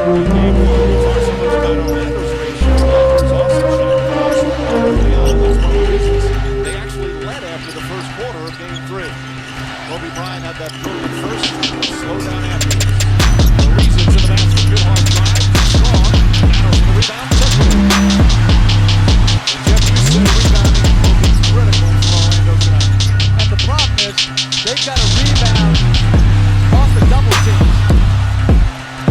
Kobe Bryant had that brilliant first, slow down afterwards. Ariza to the basket, good hard drive, strong. Now for the rebound, and Jeff, you said rebounding will be critical for Orlando tonight. And the problem is, they've got to rebound off the double team.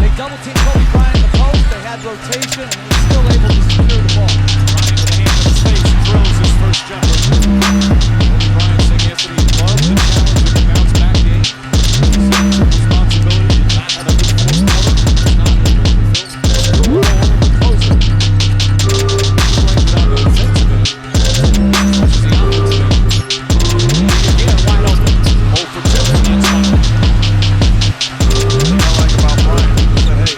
They double team Kobe Bryant in the post, they had rotation, and he was still able to secure the ball. Bryant with a hand in his face, drills his first jumper. Kobe Bryant saying Anthony loves the challenge of the bounce back game. Responsibility, did not have a good fourth quarter. It's not able to fulfill. Closer. Playing without the defensive end. As much as the offensive end. Again, wide open. 0 for 2, and that's fine. The thing I like about Bryant is that, hey,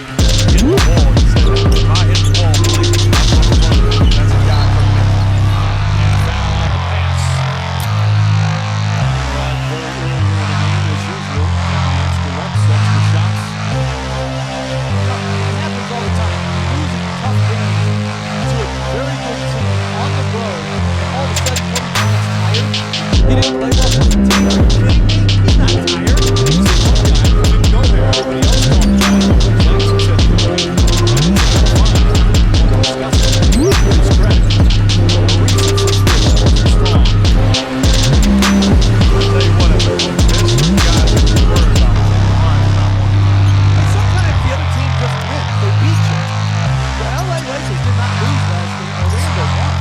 hit the ball. He said, if I hit the ball, please, I'm going to run it. That's a guy from there. And a foul on the pass. Very earlier in the game, as usual. And the extra rep sets the shots. It happens all the time. You lose a tough game to a very good team on the road, and all of a sudden Kobe Bryant's tired. He didn't play well for the team. Are you kidding me? He's not tired. He's the one guy who didn't go there. Everybody else talked about it. Jackson said he was good. His credit. Ariza for three. Strong. I'll tell you what, if it was this, the guys that you're worried about, Bryant's not one. And sometimes the other team just wins. They beat you. The LA Lakers did not lose last game. Orlando won.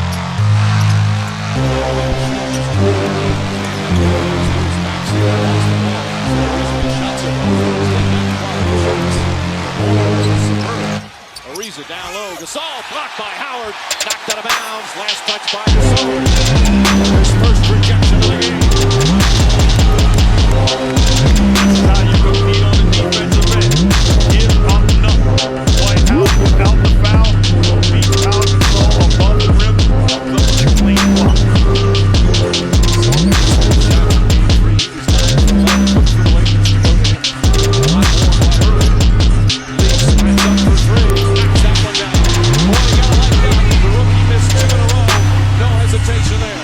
Ariza down low. Gasol blocked by Howard. Knocked out of bounds. Last touch by Gasol. His first rejection of the game. This is how you compete on the defensive end. Give up nothing. White House without the foul. Beat Pau Gasol above the rim. Comes up with a clean block.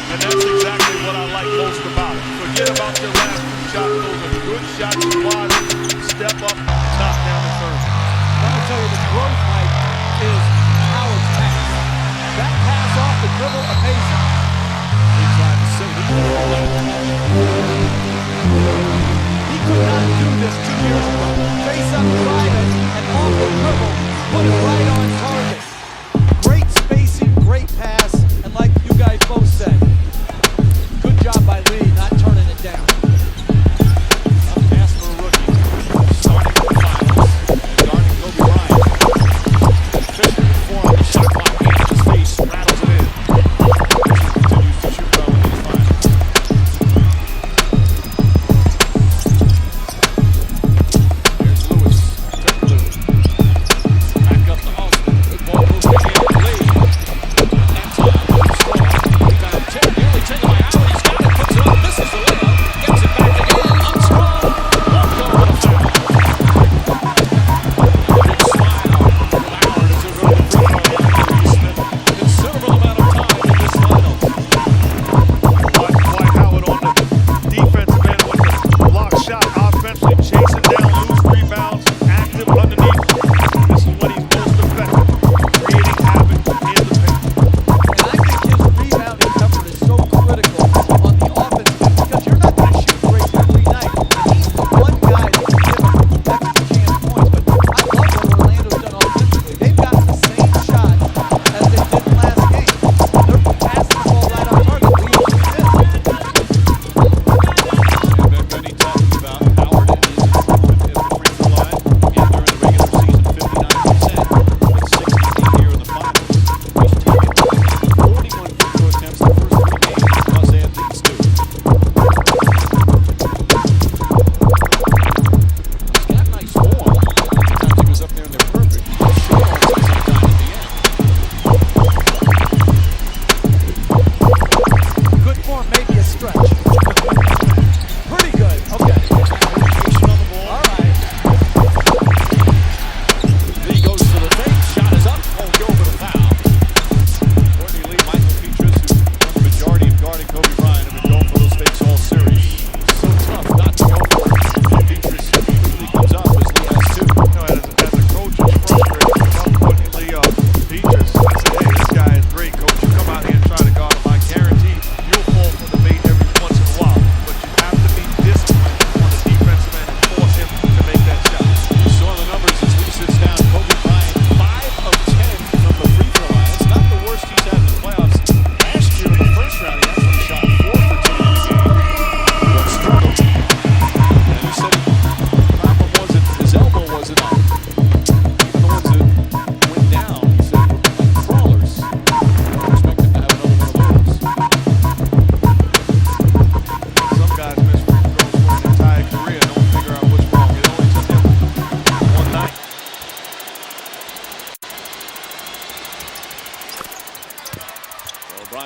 And that's exactly what I like.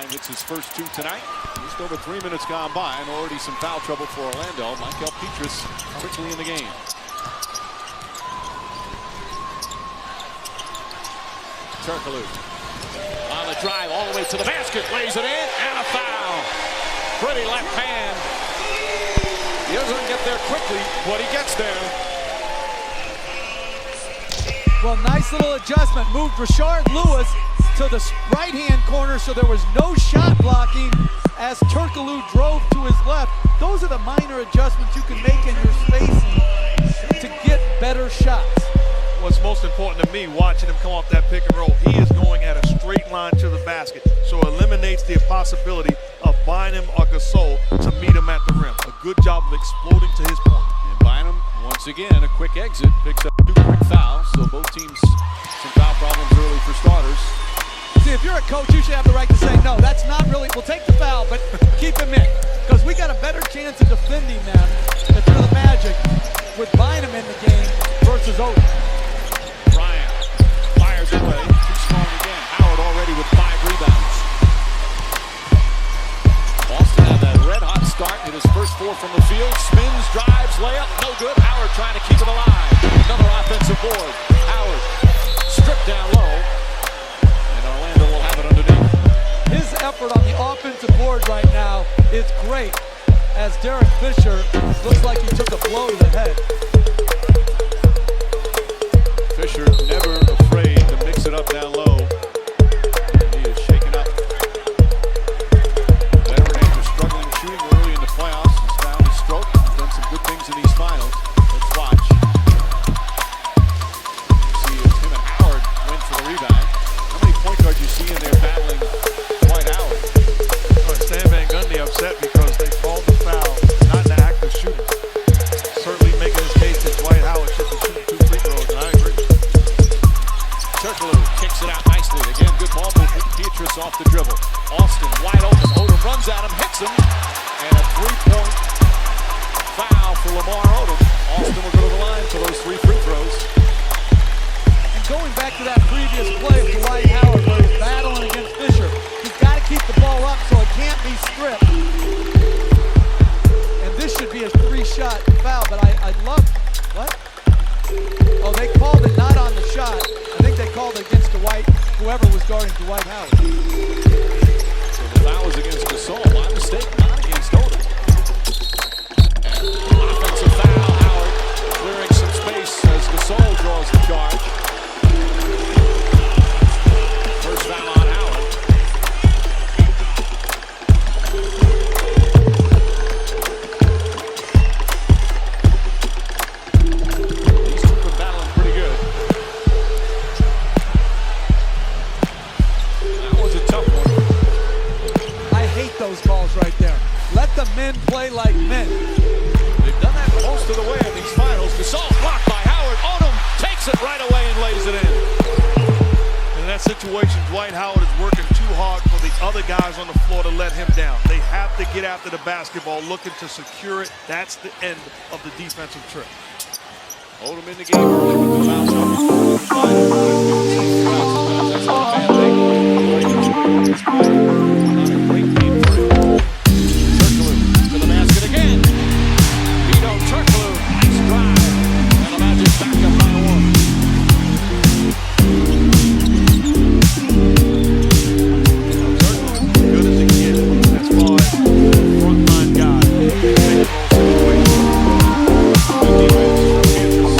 hits his first 2 tonight. Just over 3 minutes gone by and already some foul trouble for Orlando. Michael Petrus quickly in the game. Turkoglu on the drive all the way to the basket, lays it in, and a foul. Pretty left hand. He doesn't get there quickly, but he gets there. Well, nice little adjustment. Moved Rashard Lewis to the right-hand corner, so there was no shot blocking as Turkoglu drove to his left. Those are the minor adjustments you can make in your spacing to get better shots. What's most important to me, watching him come off that pick and roll, he is going at a straight line to the basket, so it eliminates the possibility of Bynum or Gasol to meet him at the rim. A good job of exploding to his point. And Bynum, once again, a quick exit, picks up 2 quick fouls, so both teams some foul problems early for starters. See, if you're a coach, you should have the right to say, no, that's not really, we'll take the foul, but keep him in. Because we got a better chance of defending them if you're the Magic with Bynum in the game versus Odom. Bryant fires away, too strong again. Howard already with 5 rebounds. Boston had that red-hot start, hit his first 4 from the field, spins, drives, layup, no good. Howard trying to keep it alive. Another offensive board. Howard stripped down low, and Orlando will have it underneath. His effort on the offensive board right now is great, as Derek Fisher looks like he took a blow to the head. Fisher never afraid to mix it up down low. He is shaken up. Veteran after struggling shooting early in the playoffs has found his stroke. Done some good things in these finals. Let's watch. See as him and Howard went for the rebound. How many point guards you see in there battling Dwight Howard? Stan Van Gundy upset because they called the foul, not the act of shooting. Certainly making his case that Dwight Howard should be shooting 2 free throws, and I agree. Turkoglu kicks it out nicely. Again, good ball movement. Petrus off the dribble. Austin wide open. Odom runs at him, hits him, and a 3-point foul for Lamar Odom. Austin will go to the line for those 3 free throws. And going back to that previous play of Dwight Howard where he's battling against Fisher, he's got to keep the ball up so it can't be stripped. And this should be a 3-shot foul, but I love, what? Oh, they called it not on the shot. I think they called it against Dwight, whoever was guarding Dwight Howard. So the foul was against Gasol. My mistake, not against Odom. And offensive foul. Howard clearing some space as Gasol draws the charge. First foul on Howard. These 2 been battling pretty good. That was a tough one. I hate those calls right there. Let the men play like men. They've done that most of the way in these finals. Gasol blocked by Howard. Odom takes it right away and lays it in. In that situation, Dwight Howard is working too hard for the other guys on the floor to let him down. They have to get after the basketball, looking to secure it. That's the end of the defensive trip. Odom in the game early with the foul. That's not a bad thing. Not a great game for him. Turkoglu to the basket again. Vito Turkoglu, nice drive. And the Magic back up by 1. Good as it gets as far as frontline guy. Good defense from Kansas.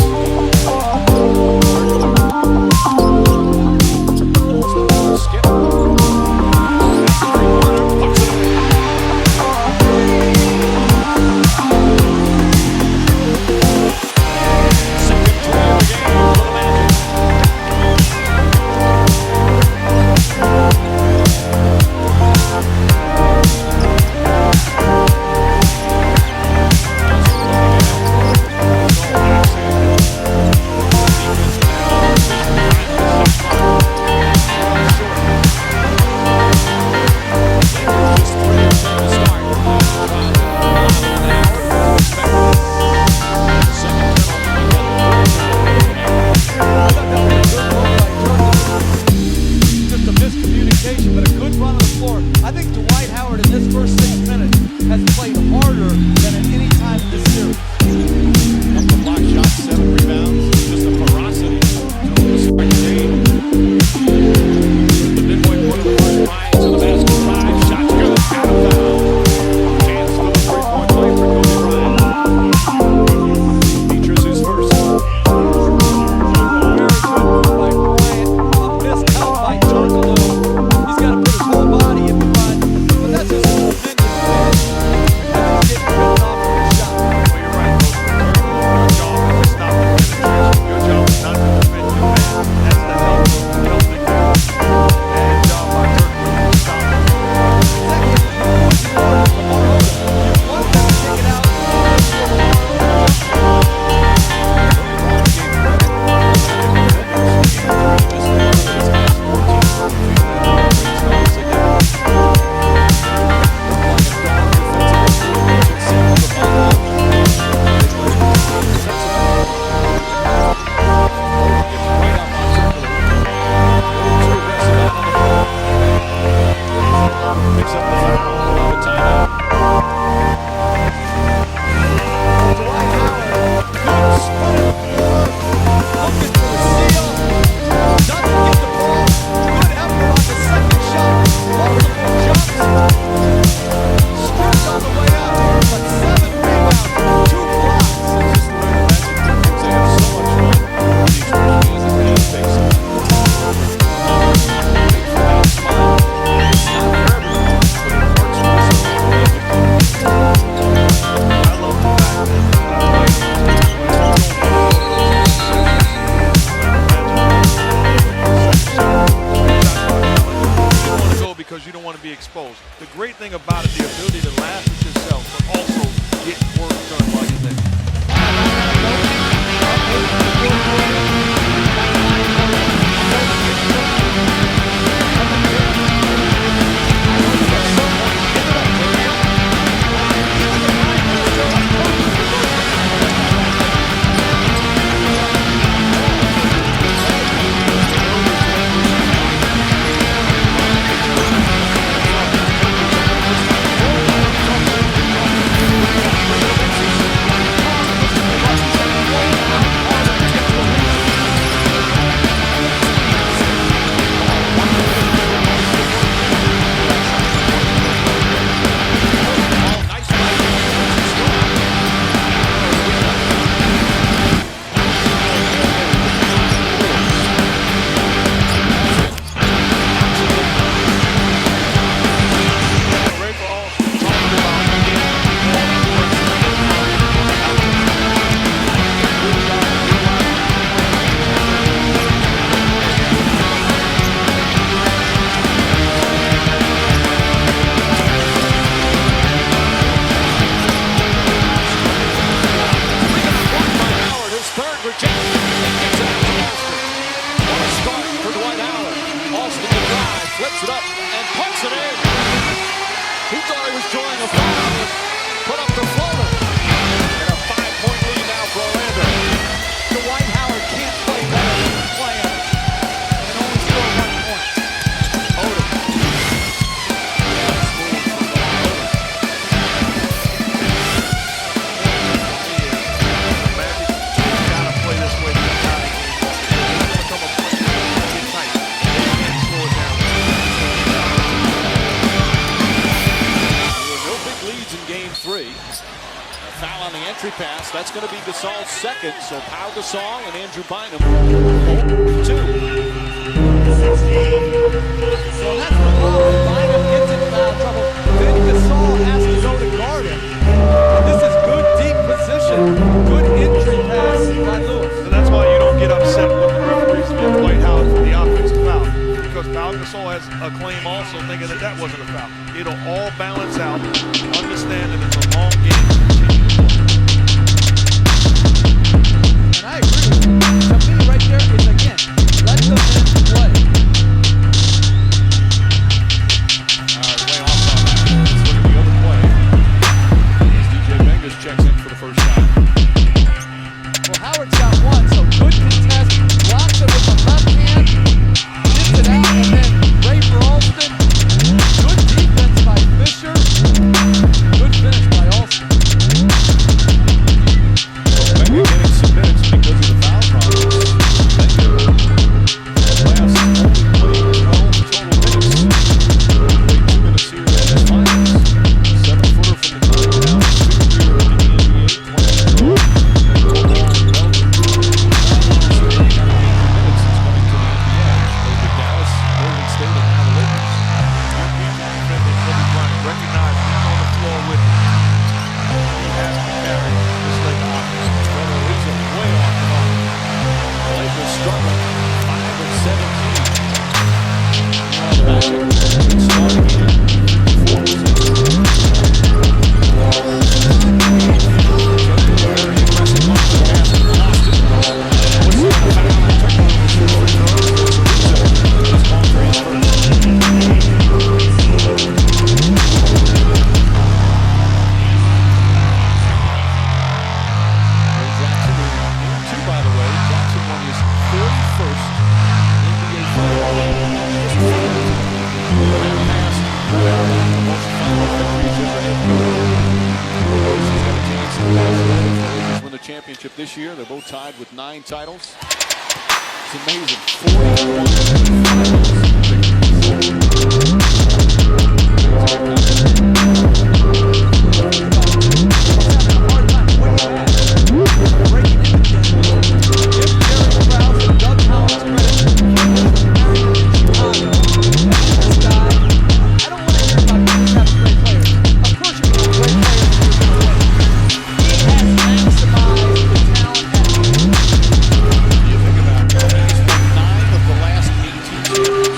goes. The great thing about it, the ability to laugh at yourself, but also get work done while you're there. Flips it up and pumps it in. He thought he was drawing a foul. Put up the floater. And a 5-point lead now for Orlando. Dwight Howard can't play better than he's playing and only score 1 point. Odom. Magic gotta play this way to get out of the game. It's gonna come a point where they get tight. They can't slow it down. No big leads in game 3. A foul on the entry pass. That's going to be Gasol's second. So Pau Gasol and Andrew Bynum. 2. So that's the problem. Bynum gets in foul trouble. Then Gasol has to go to guard him. And this is good deep position. Good entry pass by Lewis. And that's why you don't get upset when the referees give Dwight Howard for the offensive foul. Because Pau Gasol has a claim also thinking that that wasn't a foul. It'll all balance out. Understand that it's a long game. And I agree with you. To me, right there is, again, let the men play. All right, way off on that. Let's look at the other play. As DJ Vengas checks in for the first time. Well, Howard's got one, so good contest. Blocks it with the left hand. Gets it out, and then Ray for Alston. Good defense by Fisher. Good finish by Alston. Venga getting some minutes because of the foul problems. Venga last only played 12 total minutes. Played 2 minutes here in the finals. 7-footer from the corner now. 6th year in the NBA. 20 minutes since coming to the NBA. Played with Dallas, Golden State, and now the Lakers. Kobe Bryant recognize he's on the floor with him. He has to carry this Laker offense. Trevor Ariza way off the mark. The Lakers struggling. 5 of 17. Now the Magic starting in 4%. Very impressive off the pass from Boston. What's the foul? Ariza is on for his first. Jackson in 2, by the way. Jackson won his 31st NBA final. Passed the most final victories ever hit. He's got a chance to Lakers win the championship this year. They're both tied with 9 titles. It's amazing. 41 finals You think about it, he's won 9 of the last 18 championships.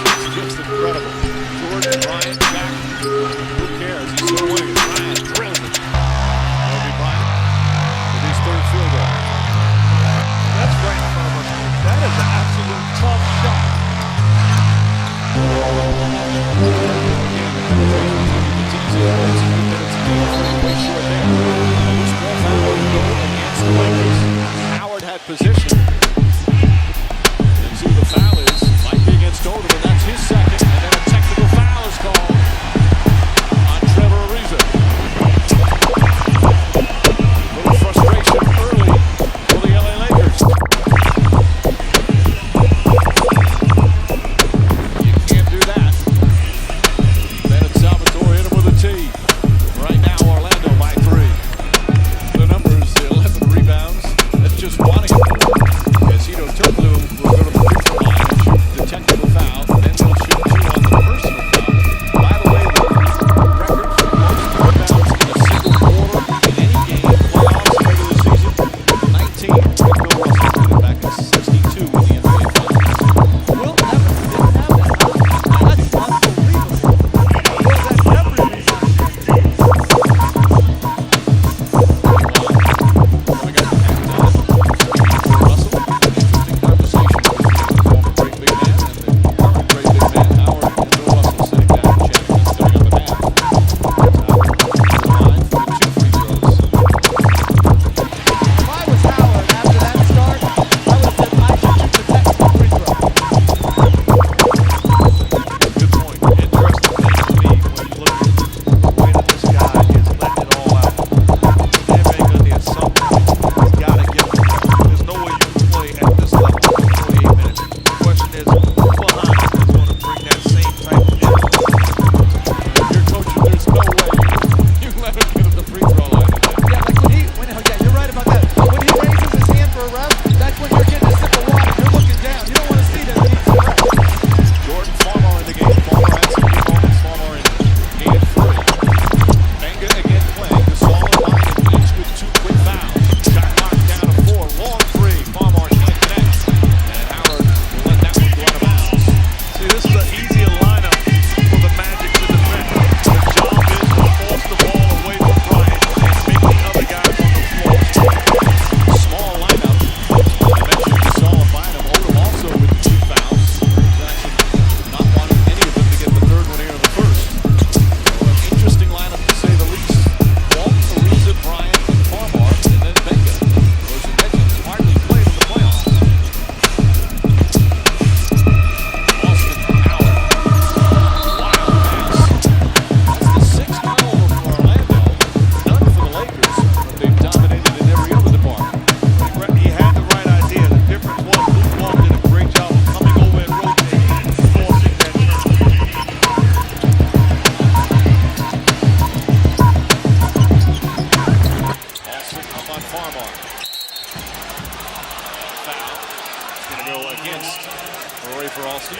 for Austin.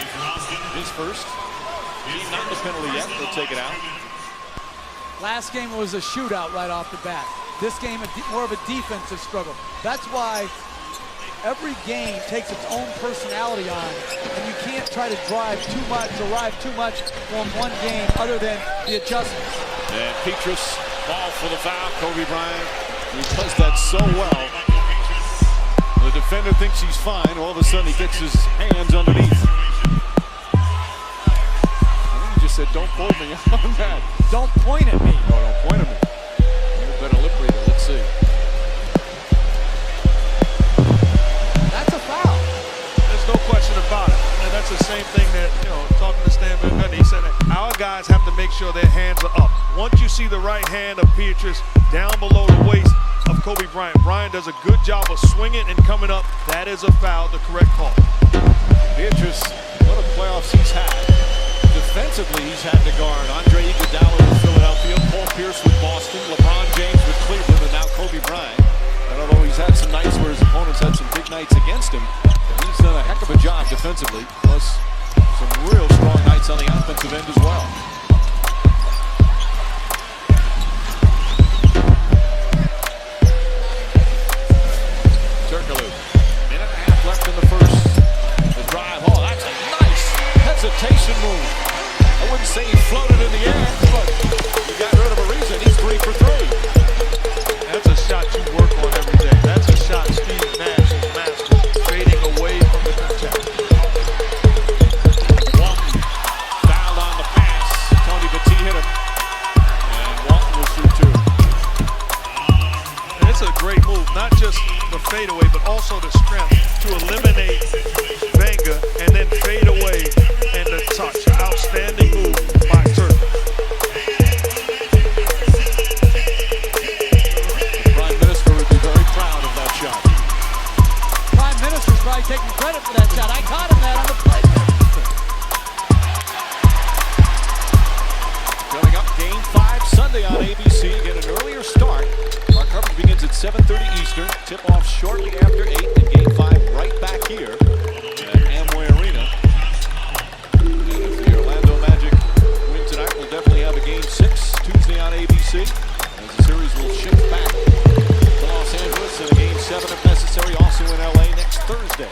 His first. He's not the penalty yet. They'll take it out. Last game was a shootout right off the bat. This game, more of a defensive struggle. That's why every game takes its own personality on, and you can't try to drive too much, arrive too much on one game other than the adjustments. And Petrus ball for the foul. Kobe Bryant, he does that so well. The defender thinks he's fine. All of a sudden, he gets his hands underneath. I think he just said, "Don't quote me on that." Don't point at me. No, don't point at me. You're a better lip reader. Let's see. That's a foul. There's no question about it. And that's the same thing that, talking to Stan Van Gundy, he said that our guys have to make sure their hands are up. Once you see the right hand of Petrus down below the waist of Kobe Bryant, Bryant does a good job of swinging and coming up. That is a foul, the correct call. Petrus, what a playoffs he's had. Defensively, he's had to guard Andre Iguodala with Philadelphia, Paul Pierce with Boston, LeBron James with Cleveland, and now Kobe Bryant. And although he's had some nights where his opponents had some big nights against him, he's done a heck of a job defensively, plus some real strong nights on the offensive end as well. Turkoglu, minute and a half left in the first. The drive, that's a nice hesitation move. I wouldn't say he floated in the air, but he got rid of a reason. He's 3 for 3. That's a shot you work on every day. That's a shot Steve Nash is master, fading away from the contact. Walton fouled on the pass. Tony Battie hit him, and Walton was through 2. And it's a great move, not just the fadeaway, but also the strength to eliminate Wenger and then fade away and the touch. Outstanding move by Turk. Prime Minister would be very proud of that shot. Prime Minister's probably taking credit for that shot. I caught him that on the play. Coming up, Game 5 Sunday on ABC. Get an earlier start. Our coverage begins at 7:30 Eastern. Tip-off shortly after 8, and Game 5 right back here at Amway Arena. And if the Orlando Magic win tonight, we'll definitely have a Game 6 Tuesday on ABC, as the series will shift back to Los Angeles, and a Game 7 if necessary, also in LA next Thursday.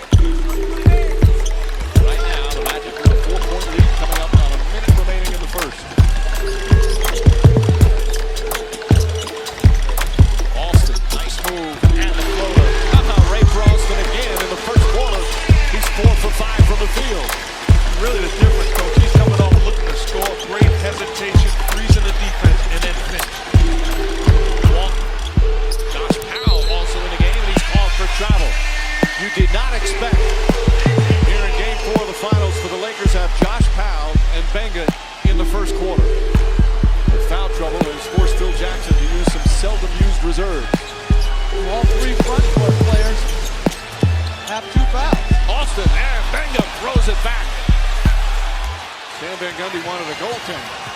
Right now, the Magic with a 4-point lead coming up on a minute remaining in the first. Austin, nice move, and the floater. Ray Brosnan again in the first quarter. He's 4 for 5 from the field. Really the difference, coach. He's coming off looking to score. Great hesitation, freezing the defense, and then finish. Walton. Josh Powell also in the game, and he's called for travel. You did not expect here in Game 4 of the finals for the Lakers have Josh Powell and Benga in the first quarter. With foul trouble has forced Phil Jackson to use some seldom used reserves. All 3 front court players have 2 fouls. Austin, and Benga throws it back. Stan Van Gundy wanted a goaltender.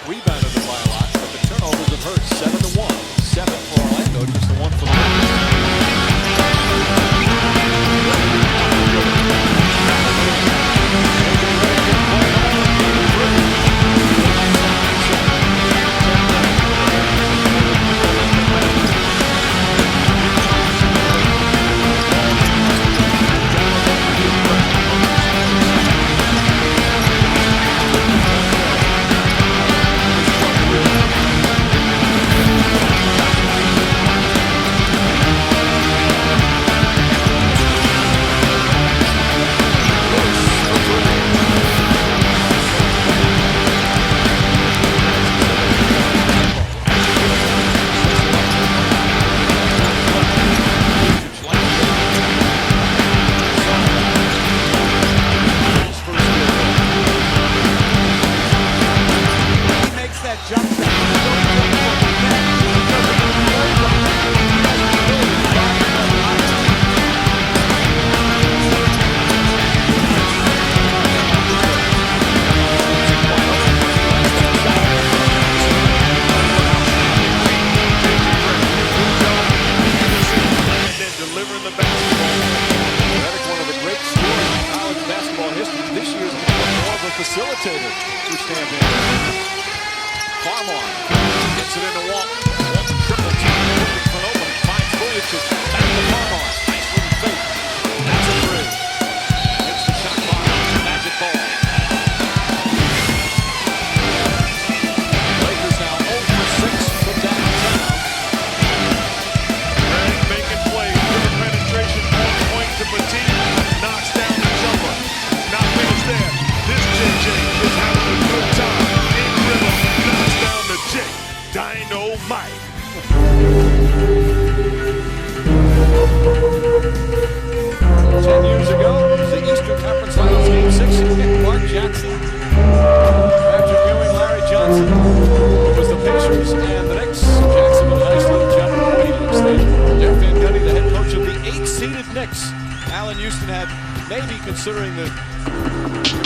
rebounded them by a lot, but the turnovers have hurt. 7-1. 7 for Orlando, just the one for the Lakers. Jump delivering the basketball. Redick, one of the great scorers in college basketball history. This year's more of a facilitator through Stan Van Gundy. Farmar gets it into Walton. Walton triple team, looking for an opening. Finds Vujacic. Back to Farmar. Nice little fake. That's a three. Hits the shot clock. Magic ball. Lakers now 0 for 6 from downtown. Redick making plays. Good penetration. On point to Petit. Knocks down the jumper. Not finished there. This JJ is having a good time. In rhythm. Knocks down the J. Dynamite. 10 years ago, the Eastern Conference Finals Game 6, Mark Jackson, Patrick Ewing, Larry Johnson. It was the Pacers and the Knicks. Jackson with a nice little jump waiting on stage. Jeff Van Gundy, the head coach of the 8-seeded Knicks. Allen Houston had, maybe considering the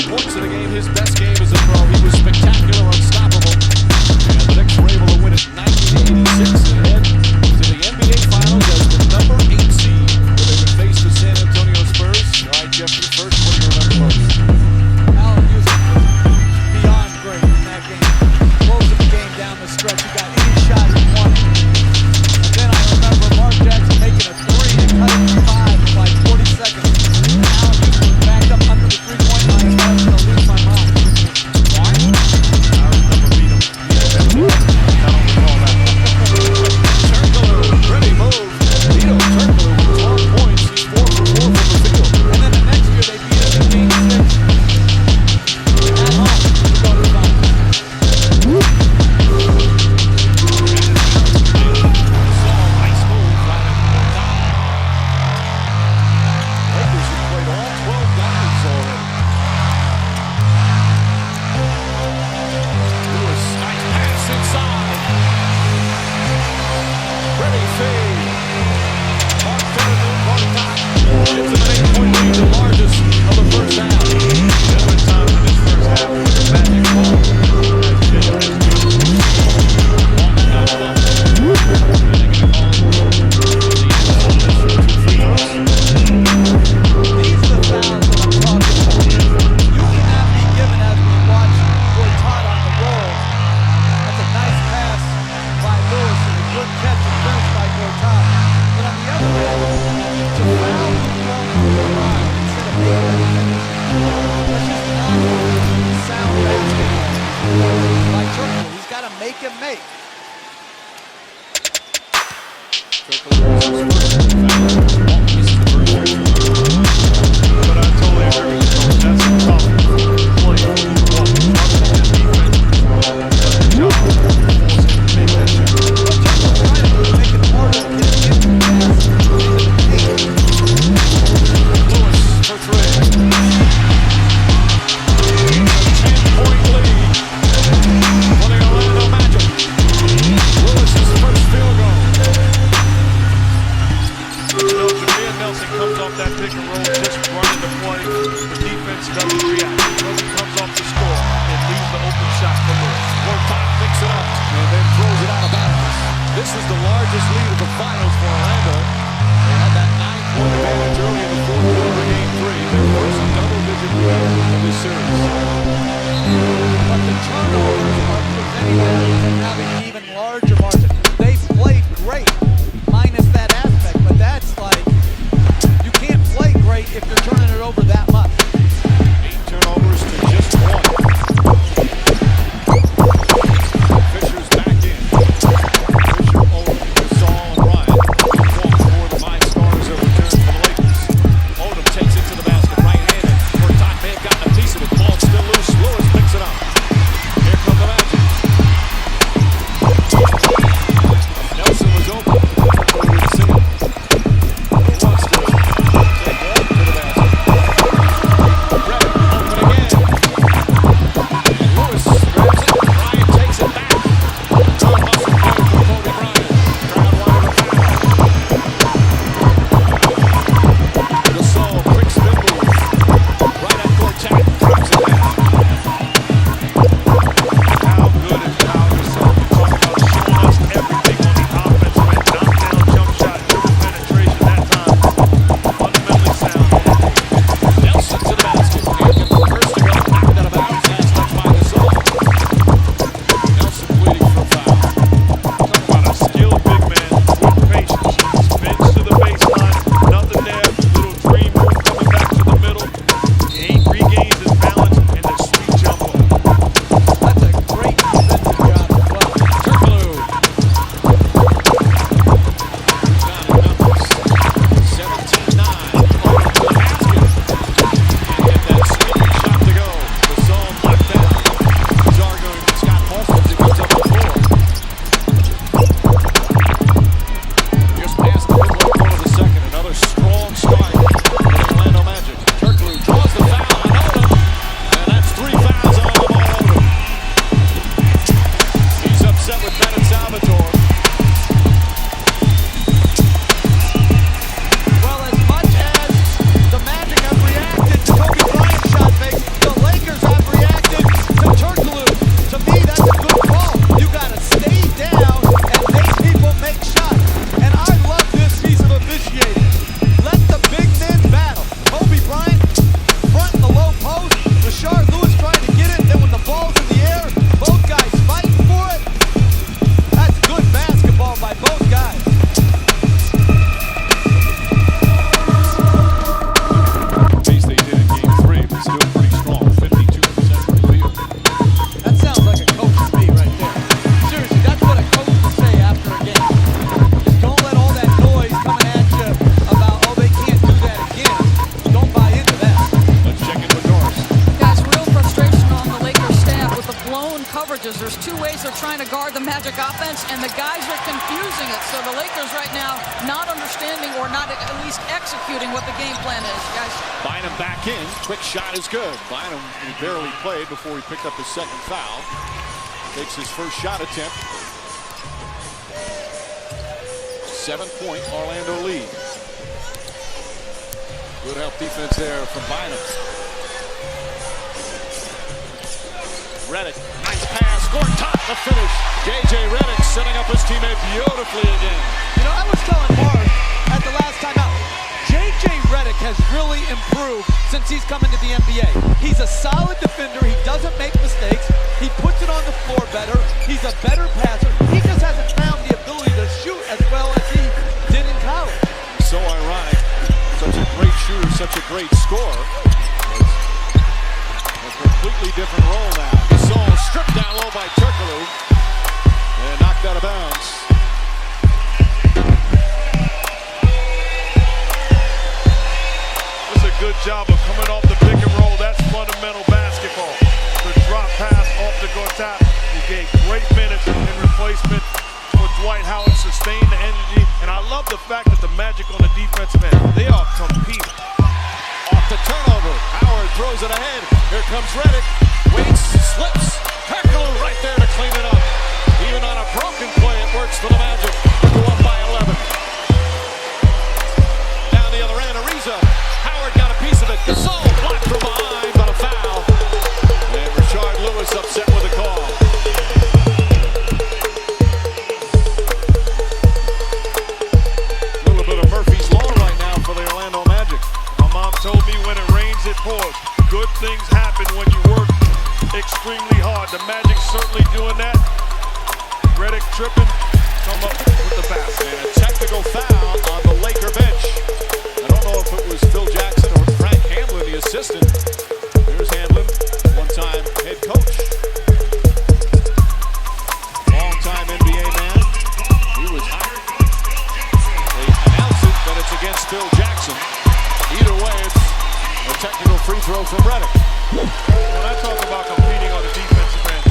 importance of the game, his best game as a pro. He was spectacular, unstoppable. And the Knicks were able to win it 90-86 and head to the NBA Finals as the number 8 seed, where they would face the San Antonio Spurs. All right, Jeffrey, first, what do you remember most? Allen Houston was beyond great in that game. Closing the game down the stretch. He got any shot he wanted. And then I remember Mark Jackson making a three and cutting to 5 in like 40 seconds. And Allen Houston was backed up under the three-point line and I was going to lose my mind. Why? I remember beating him. I don't recall that. Turkoglu, ready move. Vito Turkoglu with 12 points. He's 4 for 4 from the field. And then the next year they beat us in game 6 at home to go to the finals. Nice move right at the top. Lakers have played all 12 guys already. Lewis, nice pass inside. Ready fade. Mark Federer, Mark top. It's an 8-point lead, the largest of the first half. There were times in this first half where the magic ball has been These are the fouls that I'm talking about. You cannot be given as we watch Gortat on the roll. That's a nice pass by Lewis and a good catch and finish by Gortat. But on the other end, to foul you wrong with the line instead of making a finish. That's just not sound basketball by Turkoglu. He's got to make him make. But I totally agree with you. That's a tough play. Defense does a job forcing him to make that shot. Turkoglu trying to make it harder to get into the pass into the paint. Lewis for 3. 10-point lead for the Orlando Magic. Lewis's first field goal. You know, This is the largest lead of the finals for Orlando. They had that 9-point advantage early in the fourth quarter, game 3. Their first double-digit lead of this series. But the turnovers are preventing them from having an even larger margin. They played great, minus that aspect, but that's like, you can't play great if you're turning it over that much. 8 turnovers to just 1. Fisher's back in. Fisher, Odom, Gasol, and Bryant. For the 5 stars that return for the Lakers. Odom takes it to the basket, right-handed. Bertot may have gotten a piece of it. Ball still loose. Lewis picks it up. Here come the Magic. Nelson was open. Over to see him. Who wants to take one to the basket? Redick open again. Lewis grabs it. Bryant takes it back. Good hustle play from Kobe Bryant. Crowd wanted a foul. Gasol, quick spin move. Right at Gortat. Drops it down. How good is Pau Gasol? You talk about showing us everything on the offensive end. Knockdown, jump shot, triple penetration that time. Fundamentally sound. Nelson to the basket. Here comes the first to go. Knocked out of bounds. Last touch by Gasol. Nelson waiting for a foul. Talk about a skilled big man with patience. Spins to the baseline, nothing there. Little dream move coming back to the middle. He regains his balance and the sweet jump ball. That's a great defensive job as well. Turkoglu. Got it, numbers. 17-9. Odom to the basket. Can't get that sweeping shot to go. Gasol knocked down. He's arguing with Scott Paulson as he comes up the floor. Just past the midway point of the second. Another strong start for the Orlando Magic. Turkoglu draws the foul on Odom. And that's 3 fouls on Lamar Odom. He's upset with Bennett Salvatore. Well, as much as the Magic have reacted to Kobe Bryant's shot fake, the Lakers have reacted to Turkoglu. To me, that's a good call. You got to stay down and make people make shots. And I love this piece of officiating. Let the big men battle. Kobe Bryant front in the low post. Rashard Lewis trying to get it. Then when the ball's in the air, both guys fighting for it. That's good basketball by both guys. Pace they did in game 3, but still pretty strong. 52% from the field. That sounds like a coach to me right there. Seriously, that's what a coach would say after a game. Just don't let all that noise coming at you about, oh, they can't do that again. Don't buy into that. Let's check in with Norris. Guys, real frustration on the Lakers staff with the blown coverages. There's 2 ways they're trying to guard the Magic offense, and the guys are confusing it. So the Lakers right now not understanding or not at least executing what the game plan is, guys. Bynum back in. Quick shot is good. Bynum, he barely played before he picked up his second foul. Takes his first shot attempt. 7-point Orlando lead. Good help defense there from Bynum. Redick, nice pass. Gortat the finish. J.J. Redick setting up his teammate beautifully again. You know, I was telling Mark at the last time out, J.J. Redick has really improved since he's come into the NBA. He's a solid defender. He doesn't make mistakes. He puts it on the floor better. He's a better passer. He just hasn't found the ability to shoot as well as he did in college. So ironic. Such a great shooter, such a great scorer. A completely different role now. Gasol stripped down low by Turkoglu and knocked out of bounds. It's a good job of coming off the pick and roll. That's fundamental basketball. The drop pass off the Gortat. He gave great minutes in replacement for Dwight Howard, sustained the energy. And I love the fact that the Magic on the defensive end, they are competing. Off the turnover. Howard throws it ahead. Here comes Redick. Waits, slips. Turkoglu right there to clean it up. Even on a broken play, it works for the Magic. Go up by 11. Down the other end, Ariza. Howard got a piece of it. Gasol blocked from behind, but a foul. And Rashard Lewis upset with the call. tripping, come up with the basket. And a technical foul on the Laker bench. I don't know if it was Phil Jackson or Frank Hamlin, the assistant. Here's Hamlin, one-time head coach. Long-time NBA man. He was hot. They announce it, but it's against Phil Jackson. Either way, it's a technical free throw from Redick. When I talk about competing on the defensive end,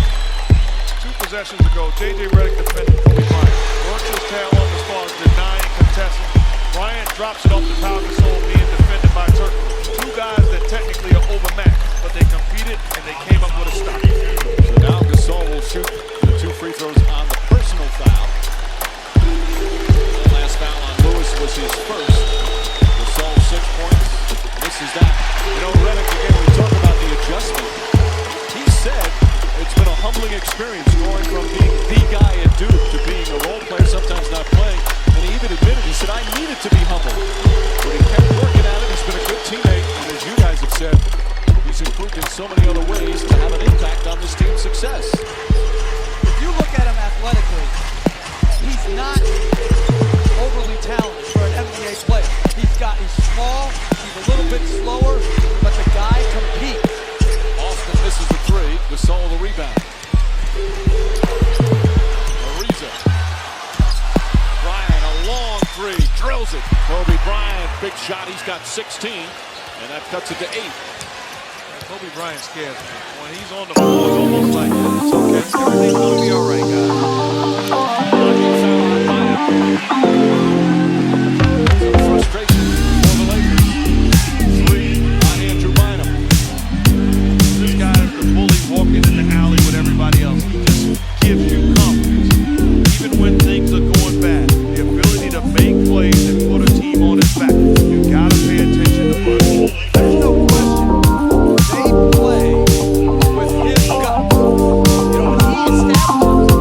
2 possessions ago, J.J. Redick defended Kobe Bryant. Works his tail off as far as denying, contesting. Bryant drops it off the Pau Gasol, being defended by Turkoglu. 2 guys that technically are overmatched, but they competed and they came up with a stop. So now Gasol will shoot the 2 free throws on the personal foul. The last foul on Lewis was his first. Gasol 6 points. This is that. You know, Redick, again, we talk about the adjustment. He said it's been a humbling experience going from being the guy at Duke to being a role player, sometimes not playing. And he even admitted, he said, I needed to be humble. But he kept working at it. He's been a good teammate. And as you guys have said, he's improved in so many other ways to have an impact on this team's success. If you look at him athletically, he's not overly talented for an NBA player. He's small, he's a little bit slower, but the guy competes. Austin misses the 3. Gasol the rebound. Ariza. Bryant, a long 3, drills it. Kobe Bryant, big shot. He's got 16, and that cuts it to 8. Kobe Bryant scares me. When he's on the floor, it's almost like it's okay. Everything's going to be all right, guys. Frustration for the Lakers. 3 on Andrew Bynum. This guy is the bully walking in the alley with everybody else. He just gives you confidence. Even when things are going bad, the ability to make plays and put a team on his back. You got to pay attention to Bryant. There's no question. They play with his guts. You know, when he establishes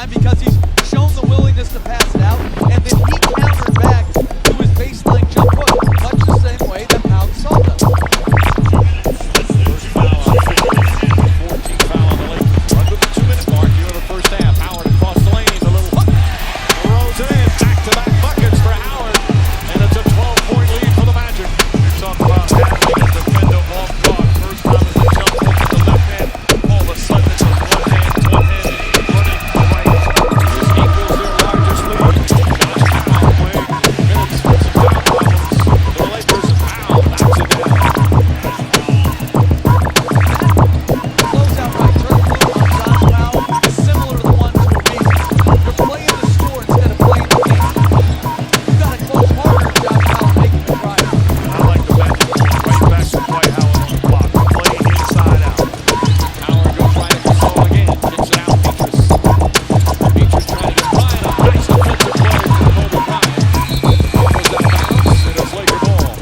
time because he's shown the willingness to pass it out, and then he countered back to his baseline jump hook, much the same way that Pau Gasol does. First foul on Fisher, 14th foul on the Lakers. Under the 2-minute mark here in the first half. Howard across the lane, a little hook. Throws it in, back-to-back buckets for Howard, and it's a 12-point lead for the Magic. You talk about having a defender off guard. First time as the jump hook to the left hand, all of a sudden it's a one-handed running right. This equals their largest lead. Josh Powell playing minutes with some foul problems. The Lakers, Powell knocks it down. Closeout by Turkoglu on Josh Powell is similar to the one to Ariza. You're playing the score instead of playing the game. You got to close harder than Josh Powell making the drive. I like the Magic going right back to Dwight Howard on the block. Play inside out. Howard goes right at Gasol again. Kicks it out, Petrus. Petrus trying to get Bryant. A nice defensive play from Kobe Bryant. Goes out of bounds, and it's Laker ball.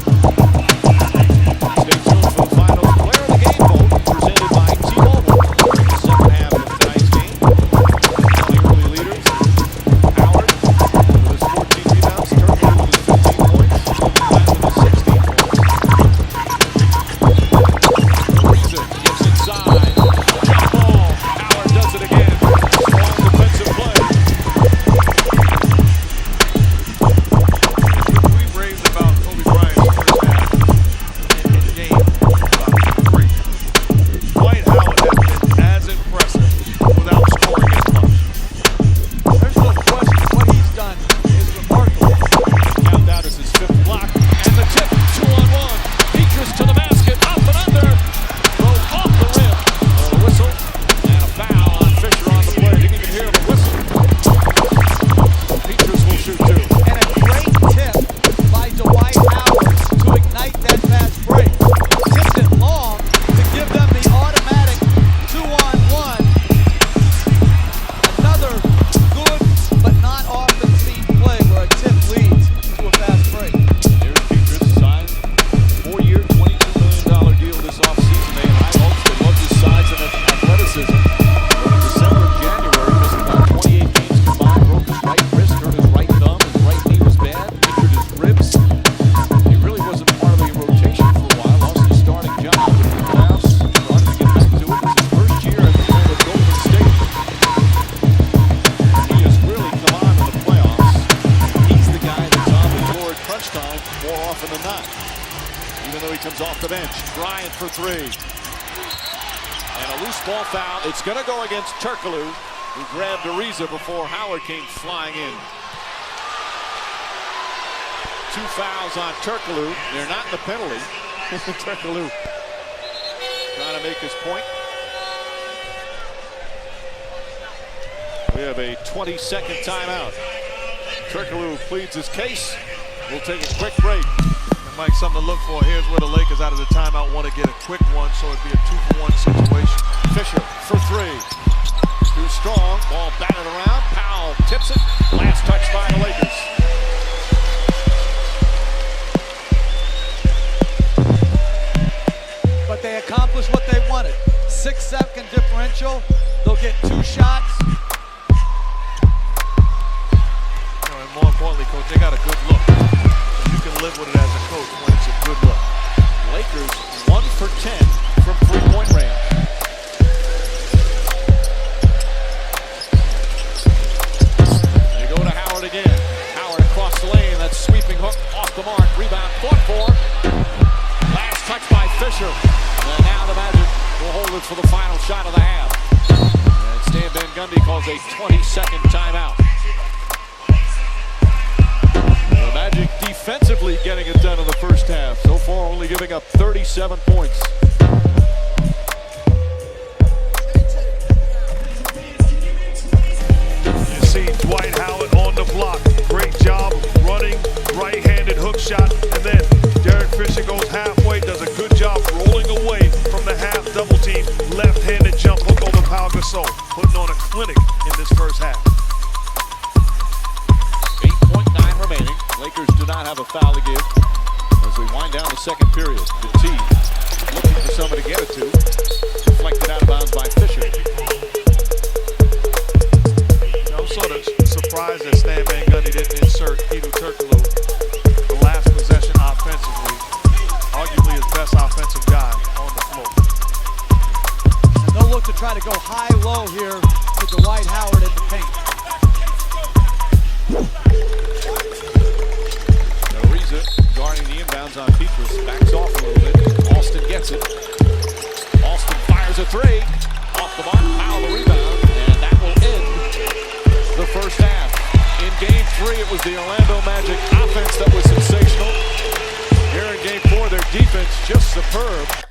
Stay tuned for the finals player of the game vote presented by T-Mobile. Second half of tonight's game. All the early leaders. Howard with his 14 rebounds. Turkoglu with his 15 points. Kobe Bryant with his 16 points. Ariza gets inside. Jump ball. Howard does it again. Strong defensive play. We raved about Kobe Bryant's first half in the game about 3. Dwight Howard has been as impressive without scoring as much. There's no question what he's done is remarkable. Countdown is his 5th block. And the tip. 2-on-1. Petrus to the basket. Up and under. Throw off the rim. A whistle. And a foul on Fisher on the play. Didn't even hear the whistle. Petrus will shoot 2. And a great tip by Dwight Howard to ignite that fast break. Tipped it long to give them the automatic 2-on-1. Another good but not often seen play where a tip leads to a fast break. Derek Petrus signed a 4-year, $22 million deal this offseason. They had high hopes. They loved his size and athleticism. But in December and January, he missed about 28 games combined. Broke his right wrist, hurt his right thumb. His right knee was bad. Injured his ribs. He really wasn't part of the rotation for a while. Lost his starting job. In the playoffs, wanted to get back to it. It was his first year at the helm of Golden State. He has really come on in the playoffs. He's the guy that's on the floor at crunch time more often than not. Even though he comes off the bench. Bryant for 3. And a loose ball foul. It's going to go against Turkoglu, who grabbed Ariza before Howard came flying in. 2 fouls on Turkoglu. They're not in the penalty. Turkoglu trying to make his point. We have a 20-second timeout. Turkoglu pleads his case. We'll take a quick break. And Mike, something to look for. Here's where the Lakers out of the timeout want to get a quick one, so it'd be a 2-for-1 situation. Fisher for 3. Too strong. Ball batted around. Powell tips it. Last touch by the Lakers. But they accomplished what they wanted. 6-second differential. They'll get 2 shots. And more importantly, Coach, they got a good look. So you can live with it as a coach when it's a good look. Lakers 1 for 10 from 3-point range. They go to Howard again. Howard across the lane. That sweeping hook off the mark. Rebound fought for. Last touch by Fisher. And now the Magic will hold it for the final shot of the half. And Stan Van Gundy calls a 20-second timeout. The Magic defensively getting it done in the first half. So far only giving up 37 points. You see Dwight Howard on the block. Great job running, right-handed hook shot. And then Derek Fisher goes halfway, does a good job rolling away from the half double team. Left-handed jump hook over Pau Gasol. Putting on a clinic in this first half. 8.9 remaining. Lakers do not have a foul to give as we wind down the second period. The T looking for someone to get it to. Deflected out of bounds by Fisher. Now first half. In Game 3, it was the Orlando Magic offense that was sensational. Here in Game 4, their defense just superb.